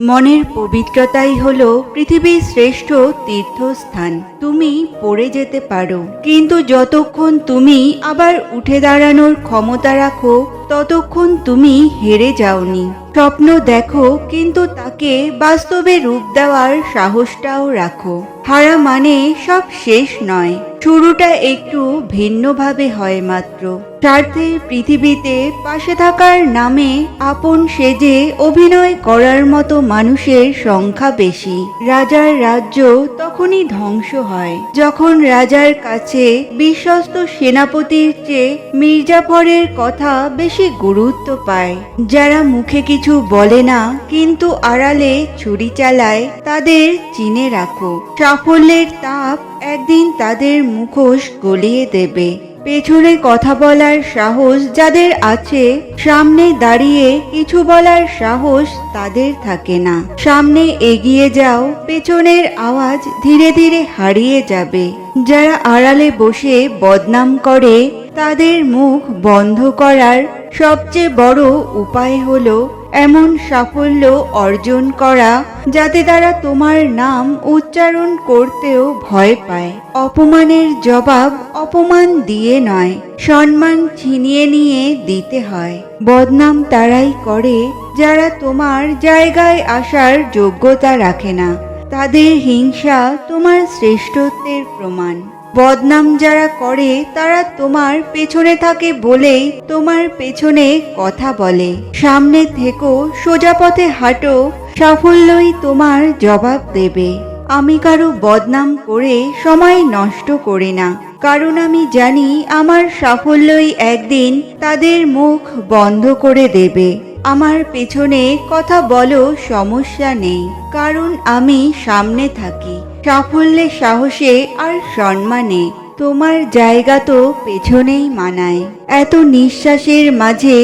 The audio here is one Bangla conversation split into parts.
মনের পবিত্রতাই হলো পৃথিবীর শ্রেষ্ঠ তীর্থস্থান। তুমি পড়ে যেতে পারো, কিন্তু যতক্ষণ তুমি আবার উঠে দাঁড়ানোর ক্ষমতা রাখো ততক্ষণ তুমি হেরে যাওনি। স্বপ্ন দেখো, কিন্তু তাকে বাস্তবে রূপ দেওয়ার সাহসটাও রাখো। হারা মানে সব শেষ নয়, শুরুটা একটু ভিন্নভাবে হয় মাত্র। স্বার্থের পৃথিবীতে পাশে থাকার নামে আপন সেজে অভিনয় করার মতো মানুষের সংখ্যা বেশি। রাজার রাজ্য তখনই ধ্বংস হয় যখন রাজার কাছে বিশ্বস্ত সেনাপতির চেয়ে মির্জাফরের কথা বেশি গুরুত্ব পায়। যারা মুখে কিছু বলে না কিন্তু আড়ালে ছুরি চালায়, তাদের চিনে রাখো। সাফল্যের তাপ একদিন তাদের মুখোশ গলিয়ে দেবে। পেছনে কথা বলার সাহস যাদের আছে, সামনে দাঁড়িয়ে কিছু বলার সাহস তাদের থাকে না। সামনে এগিয়ে যাও, পেছনের আওয়াজ ধীরে ধীরে হারিয়ে যাবে। যারা আড়ালে বসে বদনাম করে, তাদের মুখ বন্ধ করার সবচেয়ে বড় উপায় হলো এমন সাফল্য অর্জন করা যাতে তারা তোমার নাম উচ্চারণ করতেও ভয় পায়। অপমানের জবাব অপমান দিয়ে নয়, সম্মান ছিনিয়ে নিয়ে দিতে হয়। বদনাম তারাই করে যারা তোমার জায়গায় আসার যোগ্যতা রাখে না। তাদের হিংসা তোমার শ্রেষ্ঠত্বের প্রমাণ। বদনাম যারা করে তারা তোমার পেছনে থাকে বলেই তোমার পেছনে কথা বলে। সামনে থেকো, সোজা পথে হাঁটো, সাফল্যই তোমার জবাব দেবে। আমি কারো বদনাম করে সময় নষ্ট করি না, কারণ আমি জানি আমার সাফল্যই একদিন তাদের মুখ বন্ধ করে দেবে। আমার পেছনে কথা বলো, সমস্যা নেই, কারণ আমি সামনে থাকি। সাফল্যে, সাহসে আর সম্মানে তোমার জায়গা তো পেছনেই মানায়। এত নিঃশ্বাসের মাঝে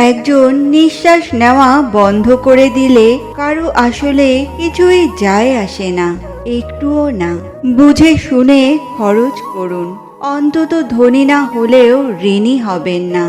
একজন নিঃশ্বাস নেওয়া বন্ধ করে দিলে কারো আসলে কিছুই যায় আসে না, একটুও না। বুঝে শুনে খরচ করুন, অন্তত ধনী না হলেও ঋণী হবেন না।